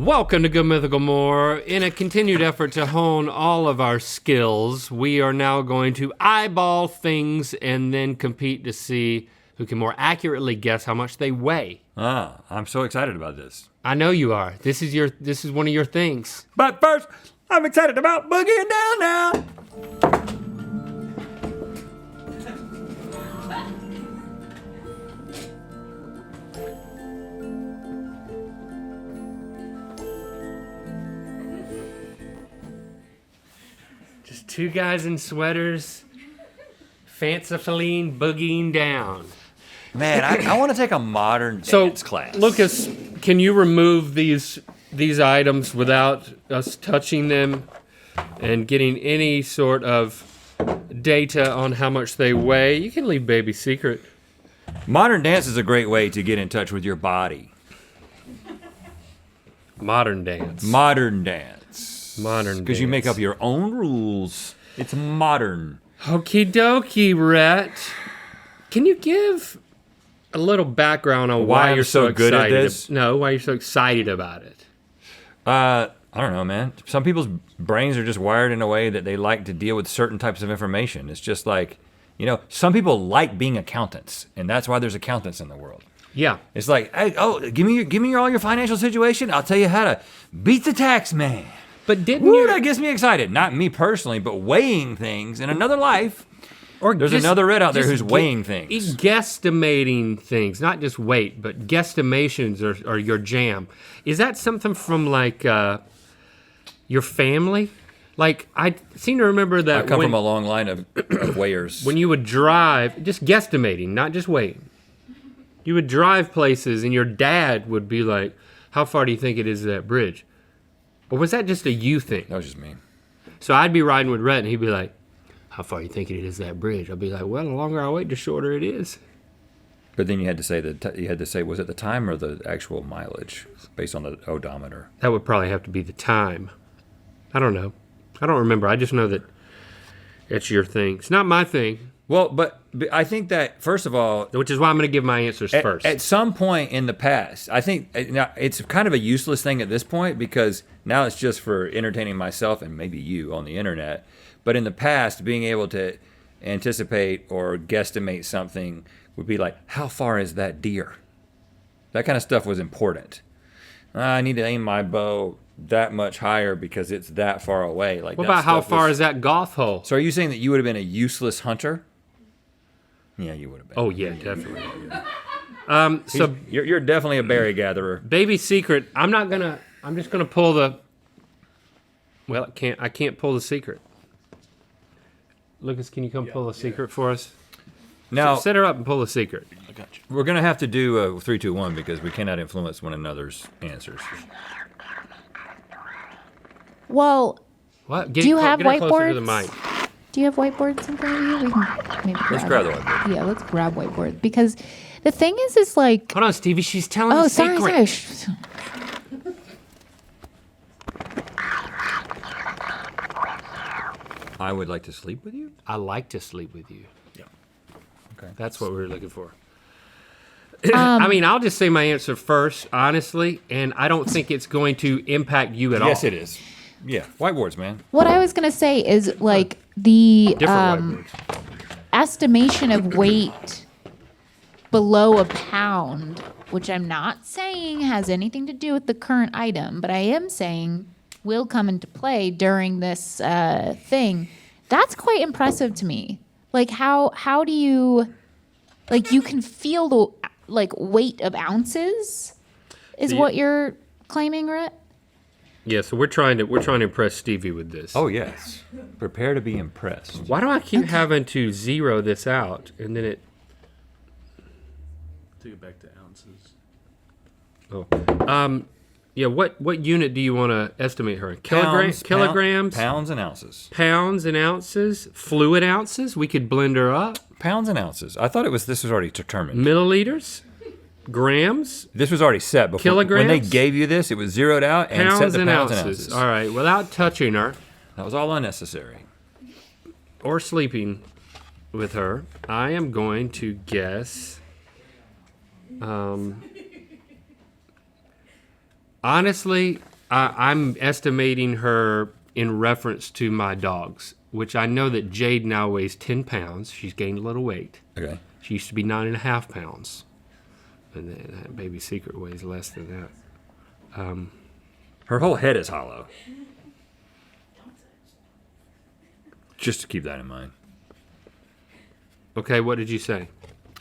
Welcome to Good Mythical More. In a continued effort to hone all of our skills, we are now going to eyeball things and then compete to see who can more accurately guess how much they weigh. Ah, I'm so excited about this. I know you are. This is one of your things. But first, I'm excited about boogieing down now. Just two guys in sweaters, fancifully boogieing down. Man, I want to take a modern dance class. Lucas, can you remove these items without us touching them and getting any sort of data on how much they weigh? You can leave baby secret. Modern dance is a great way to get in touch with your body. Modern dance. Modern dance. Modern dance. Because you make up your own rules. It's modern. Okie dokie, Rhett. Can you give a little background on why you're so good at this? Why you're so excited about it? I don't know, man. Some people's brains are just wired in a way that they like to deal with certain types of information. It's just like, some people like being accountants, and that's why there's accountants in the world. Yeah. It's like, hey, give me all your financial situation. I'll tell you how to beat the tax man. But that gets me excited. Not me personally, but weighing things in another life. Or there's another Red out there who's weighing things. Guesstimating things, not just weight, but guesstimations are your jam. Is that something from like your family? Like I seem to remember that I come from a long line of weighers. When you would drive, just guesstimating, not just weighing. You would drive places and your dad would be like, how far do you think it is to that bridge? Or was that just a you thing? That was just me. So I'd be riding with Rhett and he'd be like, how far you think it is that bridge? I'd be like, well, the longer I wait, the shorter it is. But then you had to say was it the time or the actual mileage based on the odometer? That would probably have to be the time. I don't know. I don't remember. I just know that it's your thing. It's not my thing. Well, but I think that, first of all... Which is why I'm going to give my answers first. At some point in the past, I think now it's kind of a useless thing at this point because now it's just for entertaining myself and maybe you on the internet. But in the past, being able to anticipate or guesstimate something would be like, how far is that deer? That kind of stuff was important. I need to aim my bow that much higher because it's that far away. Like, what about how far is that golf hole? So are you saying that you would have been a useless hunter? Yeah, you would have been. Oh yeah, definitely. So you're definitely a berry gatherer. Baby secret. I'm just gonna pull the. Well, I can't pull the secret. Lucas, can you come pull the secret for us? Now set her up and pull the secret. I got you. We're gonna have to do a 3, 2, 1 because we cannot influence one another's answers. Well, What? do you have get her closer to the whiteboards? mic. Do you have whiteboards in front of you? We can maybe Let's grab the whiteboard. Yeah, let's grab whiteboard because the thing is like. Hold on, Stevie. She's telling Oh, the sorry. secret. I would like to sleep with you. I like to sleep with you. Yeah. Okay. That's what we were looking for. I mean, I'll just say my answer first, honestly, and I don't think it's going to impact you at all. Yes, it is. Yeah, whiteboards, man. What I was gonna say is like the Different whiteboards. estimation of weight below a pound, which I'm not saying has anything to do with the current item, but I am saying will come into play during this thing. That's quite impressive to me. Like how do you, like you can feel the like weight of ounces is what you're claiming, Rhett? Yeah, so we're trying to impress Stevie with this. Oh yes. Prepare to be impressed. Why do I keep having to zero this out and then it? Take it back to ounces. Oh, yeah. What unit do you want to estimate her in? Pounds, Kilograms, pounds and ounces. pounds and ounces, fluid ounces. We could blend her up. Pounds and ounces. I thought this was already determined. Milliliters, grams, This was already set before. Kilograms? When they gave you this, it was zeroed out and set pounds to and pounds ounces. and ounces. All right, without touching her That was all unnecessary. or sleeping with her, I am going to guess. Honestly, I'm estimating her in reference to my dogs, which I know that Jade now weighs 10 pounds. She's gained a little weight. Okay. She used to be 9.5 pounds. And then that baby secret weighs less than that. Her whole head is hollow. Just to keep that in mind. Okay, what did you say?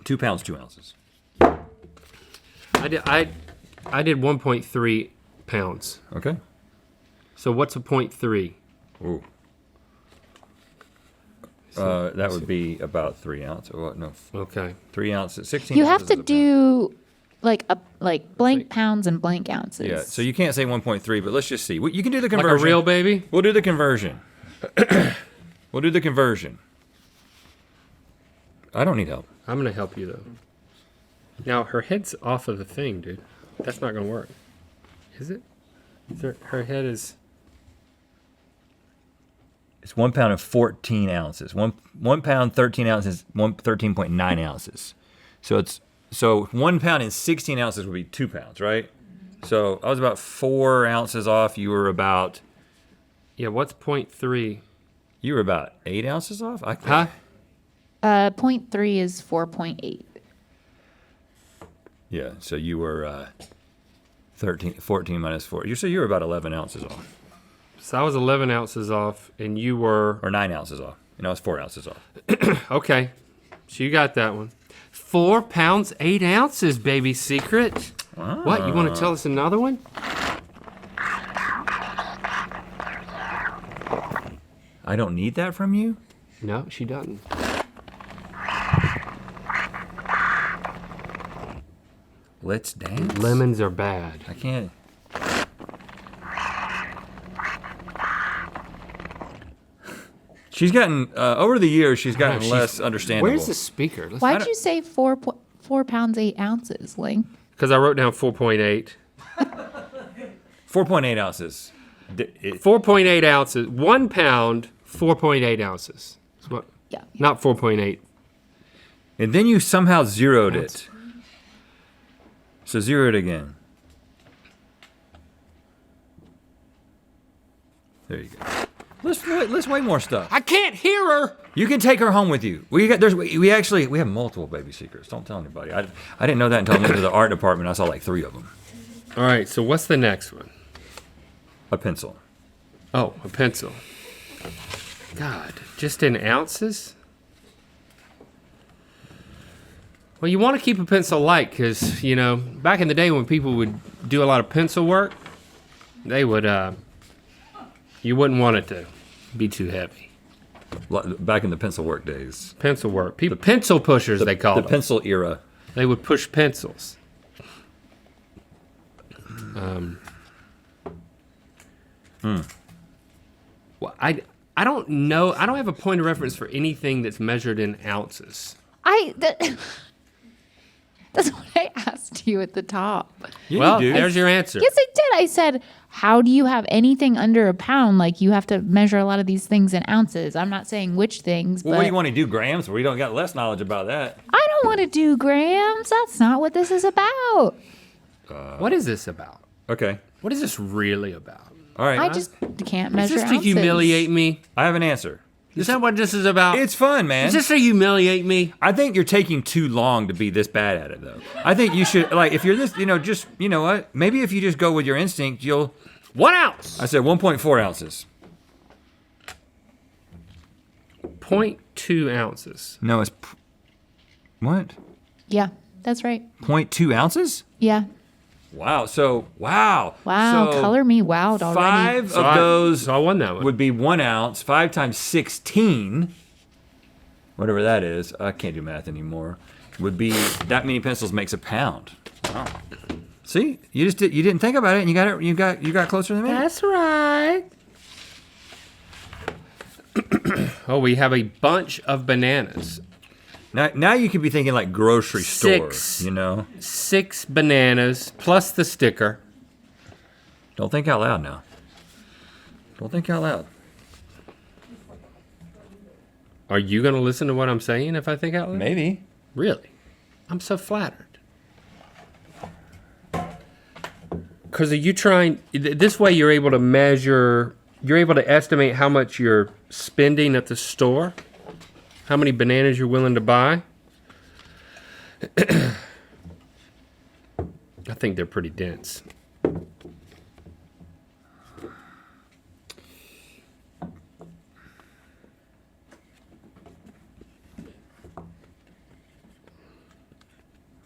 2 pounds, 2 ounces. I did 1.3 pounds. Okay. So what's a 0.3? Ooh. That would be about 3 ounces. Oh, no, Okay. 3 ounces. 16 You ounces have to is a pound. do like blank pounds and blank ounces. Yeah, so you can't say 1.3, but let's just see. You can do the Like conversion. a real baby? We'll do the conversion. We'll do the conversion. I don't need help. I'm going to help you, though. Now, her head's off of the thing, dude. That's not going to work. Is it? Her head is... It's 1 pound and 14 ounces. One pound, 13 ounces, 13.9 ounces. So 1 pound and 16 ounces would be 2 pounds, right? So I was about 4 ounces off. You were about Yeah, what's 0.3? 8 ounces off. Huh? 0.3 is 4.8. Yeah. So you were 14 minus 4. So you were about 11 ounces off, So I was 11 ounces off, and you were... or 9 ounces off. And I was 4 ounces off. Okay. So you got that one. 4 pounds, 8 ounces, baby secret. Wow. What, you want to tell us another one? I don't need that from you. No, she doesn't. Let's dance. Lemons are bad. I can't. She's gotten over the years. She's gotten less understandable. Where's the speaker? Why'd you say 4 pounds 8 ounces, Ling? Because I wrote down 4.8. 4.8 ounces. 4.8 ounces. 1 pound, 4.8 ounces. That's what, Yeah. not 4.8. And then you somehow zeroed it. So zero it again. There you go. Let's weigh more stuff. I can't hear her. You can take her home with you. We have multiple baby secrets. Don't tell anybody. I didn't know that until I went to the art department. I saw like 3 of them. All right, so what's the next one? A pencil. Oh, a pencil. God, just in ounces? Well, you want to keep a pencil light because, you know, back in the day when people would do a lot of pencil work, they would, you wouldn't want it to be too heavy. Back in the pencil work days. Pencil work. People, pencil pushers, they call The them. pencil era. They would push pencils. Well, I don't know. I don't have a point of reference for anything that's measured in ounces. That's what I asked you at the top. Yeah, Well, you do. there's your answer. Yes, I did. I said, how do you have anything under a pound? Like, you have to measure a lot of these things in ounces. I'm not saying which things, Well, but what do you want to do, grams? We don't got less knowledge about that. I don't want to do grams. That's not what this is about. What is this about? Okay. What is this really about? All right. I just can't Is measure this to ounces. humiliate me? I have an answer. Is that what this is about? It's fun, man. Is this to humiliate me? I think you're taking too long to be this bad at it, though. I think you should, like, if you're this, just, you know what? Maybe if you just go with your instinct, you'll. 1 ounce. I said 1.4 ounces. 0.2 ounces. No, it's. What? Yeah, that's right. 0.2 ounces? Yeah. Wow. So, wow. Wow, So color me wowed already. 5 of those So I won that one. would be 1 ounce. 5 times 16, whatever that is. I can't do math anymore. Would be that many pencils makes a pound. Wow. See, you didn't think about it, and you got closer than me. That's right. Oh, we have a bunch of bananas. Now you could be thinking like grocery store. 6. You know. 6 bananas plus the sticker. Don't think out loud now. Don't think out loud. Are you going to listen to what I'm saying if I think out loud? Maybe. Really? I'm so flattered. Because are you trying, this way you're able to measure, you're able to estimate how much you're spending at the store, how many bananas you're willing to buy. I think they're pretty dense.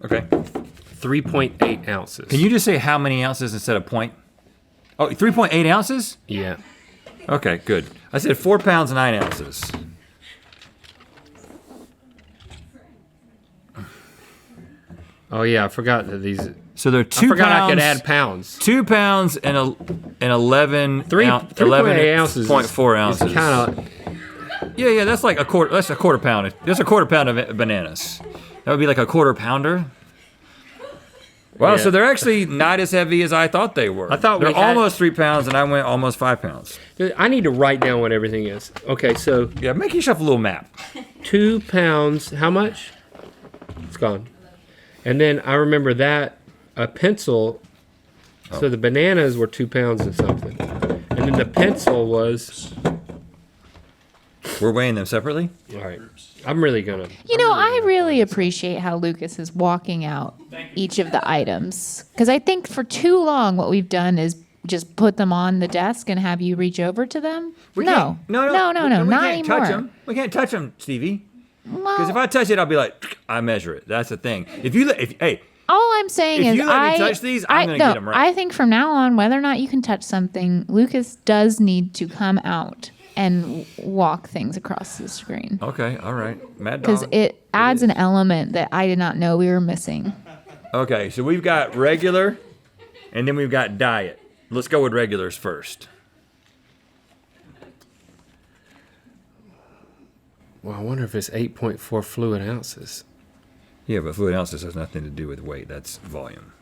Okay. 3.8 ounces. Can you just say how many ounces instead of point? Oh, 3.8 ounces? Yeah. Okay, good. I said 4 pounds, 9 ounces. Oh yeah, I forgot that these. So they're 2 I forgot pounds. I could add pounds. 2 pounds and 11 3.8 ounces. 11.4 ounces. It's kind of. Yeah, that's like a quarter. That's a quarter pound. That's a quarter pound of bananas. That would be like a quarter pounder. Wow, Yeah. so they're actually not as heavy as I thought they were. I thought they're we had- almost 3 pounds, and I went almost 5 pounds. I need to write down what everything is. Okay, so Yeah, make yourself a little map. 2 pounds. How much? It's gone. And then I remember that a pencil. So the bananas were 2 pounds and something, and then the pencil was. We're weighing them separately. All right, I'm really gonna. You know, I really appreciate how Lucas is walking out each of the items. Because I think for too long, what we've done is just put them on the desk and have you reach over to them. No, no, not we can't anymore. touch them. We can't touch them, Stevie. Because Well, if I touch it, I'll be like, I measure it. That's the thing. Hey, all I'm saying if is you let me touch these, I'm gonna get 'em right. I think from now on, whether or not you can touch something, Lucas does need to come out and walk things across the screen. okay, all right, Mad Because Dog. it adds an element that I did not know we were missing. Okay, so we've got regular, and then we've got diet. Let's go with regulars first. Well, I wonder if it's 8.4 fluid ounces. Yeah, but fluid ounces has nothing to do with weight. That's volume.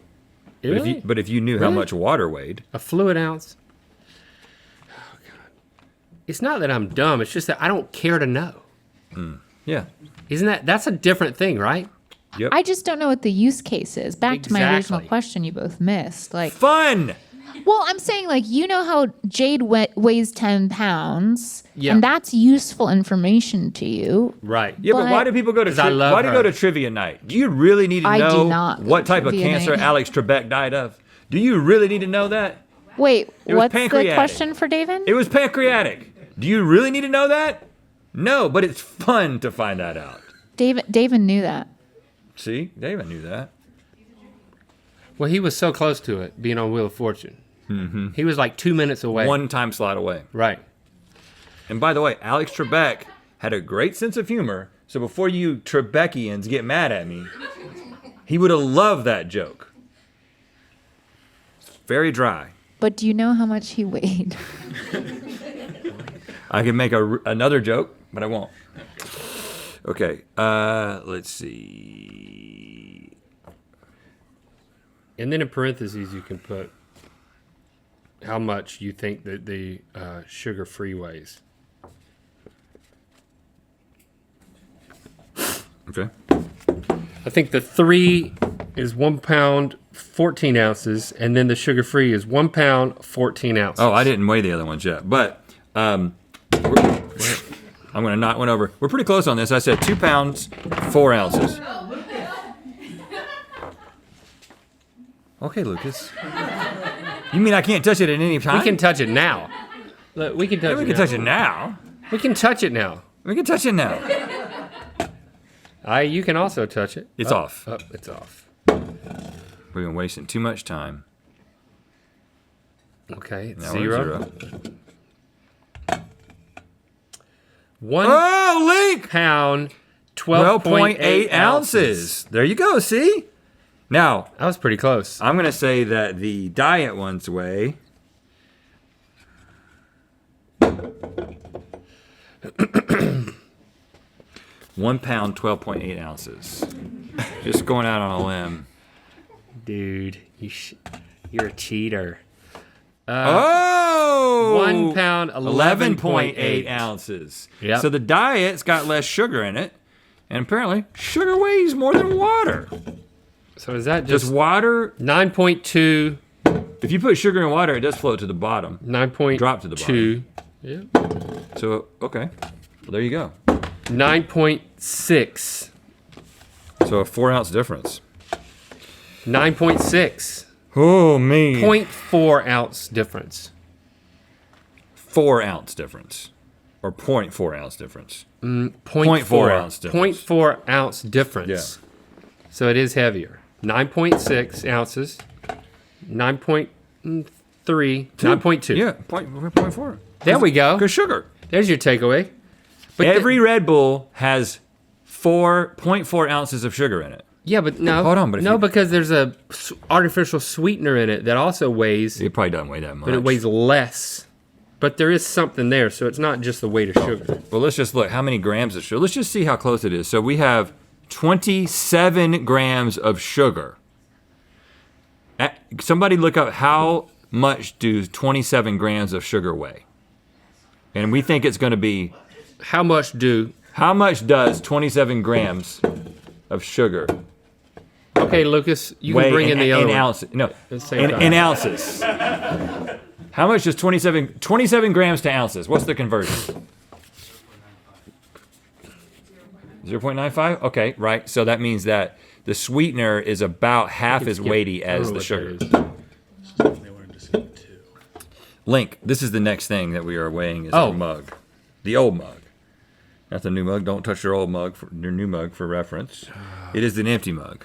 Really? But if you knew how Really? much water weighed, A fluid ounce? Oh, God. It's not that I'm dumb. It's just that I don't care to know. yeah. That's a different thing, right? Yep. I just don't know what the use case is. Back to my original Exactly. question you both missed. Like, Fun! well, I'm saying, like, you know how Jade weighs 10 pounds, Yeah. and that's useful information to you. Right. Yeah, but why But- do people go to 'Cause I love why do you her. go to trivia night? Do you really need to I do know not go what to type of trivia cancer night. Alex Trebek died of? Do you really need to know that? Wait, was what's the pancreatic. question for David? It was pancreatic. Do you really need to know that? No, but it's fun to find that out. David knew that. See, David knew that. Well, he was so close to it, being on Wheel of Fortune. Mm-hmm. He was like 2 minutes away. One time slot away. Right. And by the way, Alex Trebek had a great sense of humor. So before you Trebekians get mad at me, he would have loved that joke. It's very dry. But do you know how much he weighed? I can make another joke, but I won't. Okay, let's see. And then in parentheses, you can put how much you think that the sugar-free weighs. Okay. I think the 3 is 1 pound, 14 ounces, and then the sugar-free is 1 pound, 14 ounces. Oh, I didn't weigh the other ones yet, but I'm going to knock one over. We're pretty close on this. I said 2 pounds, 4 ounces. Okay, Lucas. You mean I can't touch it at any time? We can touch it now. Look, we can touch Yeah, it we can now. touch it now. We can touch it now. We can touch it now. You can also touch it. It's off. Oh, it's off. We've been wasting too much time. Okay, it's Now we're zero. at 0. 1 Oh, Link! pound, 12.8 ounces. There you go, see? Now, That was pretty close. I'm going to say that the diet ones weigh. £1 pound, 12.8 ounces. Just going out on a limb. Dude, you're a cheater. Oh! 1 pound, 11.8 ounces. Yep. So the diet's got less sugar in it. And apparently, sugar weighs more than water. So is that Does just water 9.2 If you put sugar in water, it does float to the bottom. 9.2. Drop to the bottom. Yeah. So, okay. Well, there you go. 9.6. So a 4-ounce difference. 9.6. Oh, me. 0.4 ounce difference. 4-ounce difference. Or 0.4 ounce difference. 0.4 ounce difference. 0.4 ounce difference. Yeah. So it is heavier. 9.6 ounces. 9.3. 9.2. Yeah, 0.4. There we go. Because sugar. There's your takeaway. But Every Red Bull has 4.4 ounces of sugar in it. yeah, but no. Hold on, but if no, you- because there's a artificial sweetener in it that also weighs, It probably doesn't weigh that much. but it weighs less. But there is something there, so it's not just the weight of sugar. Well, let's just look. How many grams of sugar? Let's just see how close it is. So we have 27 grams of sugar. Somebody look up how much do 27 grams of sugar weigh? And we think it's going to be, How much does 27 grams of sugar Okay, Lucas, you weigh can bring in the other one. ounces? No, the same time. in ounces. How much does 27 grams to ounces? What's the conversion? 0.95? Okay, right. So that means that the sweetener is about half as weighty as the sugar. Link, this is the next thing that we are weighing is our mug. The old mug. Not the new mug. Don't touch your old mug, your new mug for reference. It is an empty mug.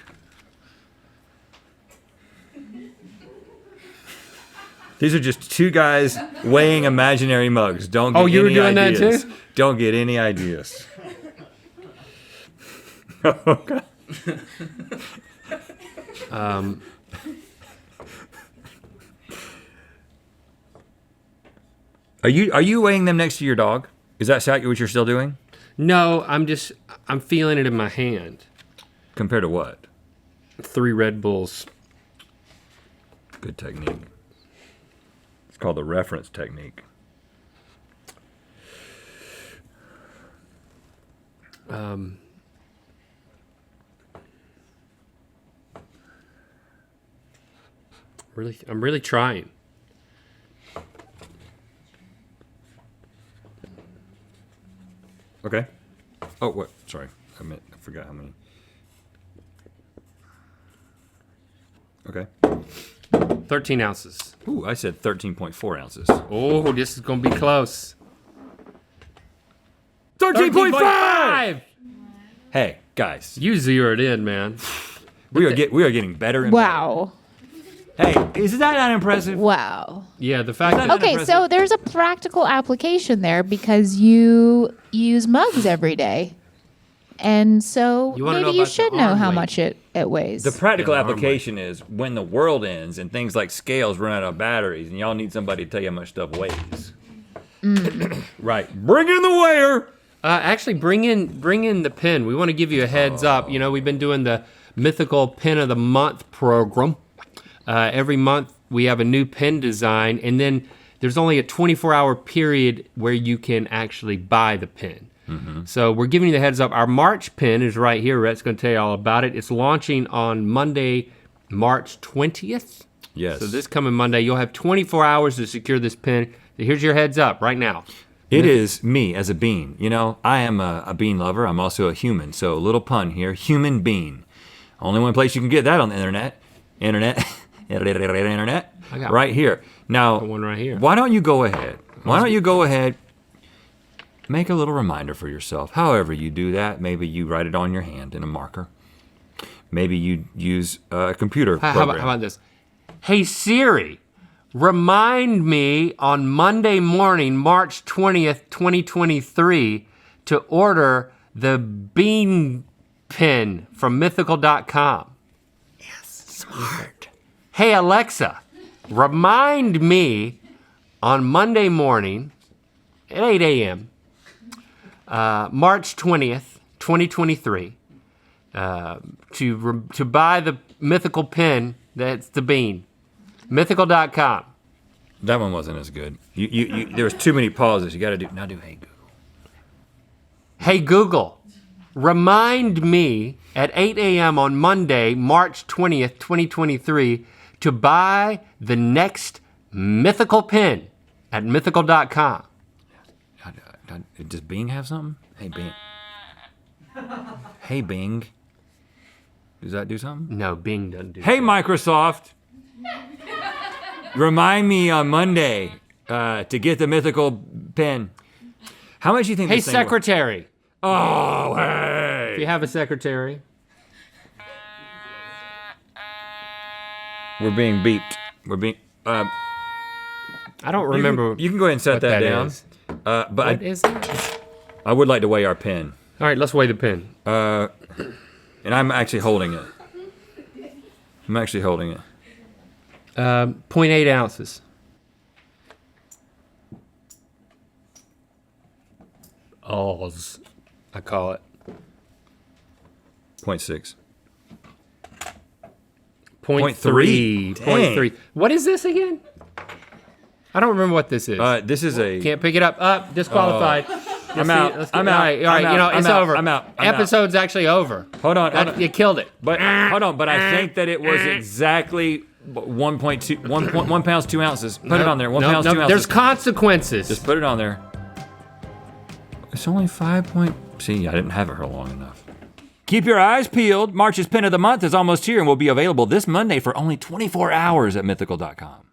These are just two guys weighing imaginary mugs. Don't get you were any doing that ideas. too? Don't get any ideas. Okay. Are you weighing them next to your dog? Is that what you're still doing? No, I'm feeling it in my hand. Compared to what? 3 Red Bulls. Good technique. It's called the reference technique. I'm really trying. Okay. Oh, what? Sorry. I forgot how many. Okay. 13 ounces. Ooh, I said 13.4 ounces. Oh, this is gonna be close. 13.5! Hey, guys. You zeroed in, man. We are getting better and Wow. better. Hey, is that not impressive? Wow. Yeah, the fact that Okay, so there's a practical application there because you use mugs every day. And so You wanna know maybe you about the should know arm how weight. much it weighs. The practical Yeah, the arm application is when the world ends and things like scales run out of batteries and y'all need somebody to tell you how much stuff weighs. Right. Bring in the weigher. actually, bring in the pin. We want to give you a heads up. You know, we've been doing the Mythical Pin of the Month program. Every month we have a new pin design, and then there's only a 24-hour period where you can actually buy the pin. So we're giving you the heads up. Our March pin is right here. Rhett's going to tell you all about it. It's launching on Monday, March 20th. Yes. So this coming Monday, you'll have 24 hours to secure this pin. Here's your heads up right now. It is me as a bean. You know, I am a bean lover. I'm also a human. So a little pun here, human bean. Only one place you can get that on the internet. Internet. I got right here. Now, one right here. Why don't you go ahead? Why don't you go ahead, make a little reminder for yourself. However you do that, maybe you write it on your hand in a marker. Maybe you use a computer How program. about this? Hey Siri, remind me on Monday morning, March 20th, 2023, to order the bean pin from mythical.com. Smart. Hey Alexa, remind me on Monday morning at 8 a.m., March 20th, 2023, to buy the Mythical pin that's the bean. Mythical.com. That one wasn't as good. There was too many pauses. You got to do, now do Hey Google. Hey Google, remind me at 8 a.m. on Monday, March 20th, 2023, to buy the next Mythical pen at mythical.com. Does Bing have something? Hey, Bing. Hey, Bing. Does that do something? No, Bing doesn't do Hey, that. Microsoft. Remind me on Monday to get the Mythical pen. How much do you think Hey, this thing secretary. Oh, If you hey. have a secretary. We're being beeped. We're being... I don't remember. You can go ahead and set what that that down. is. But What is it? I would like to weigh our pen. All right, let's weigh the pen. And I'm actually holding it. I'm actually holding it. 0.8 ounces. Oz, I call it. 0.6. 0.3. 0.3. Dang. What is this again? I don't remember what this is. This is a... Can't pick it up. Up, disqualified. I'm out. I'm out. All right, I'm out. you know, I'm it's out. over. I'm out. I'm out. Episode's actually over. Hold on. Hold on. You killed it. But hold on. But I think that it was exactly 1 pounds 2 ounces. Put it on there. 1 pounds 2 ounces. There's consequences. Just put it on there. It's only 5 point. See, I didn't have it for long enough. Keep your eyes peeled. March's Pen of the Month is almost here and will be available this Monday for only 24 hours at mythical.com.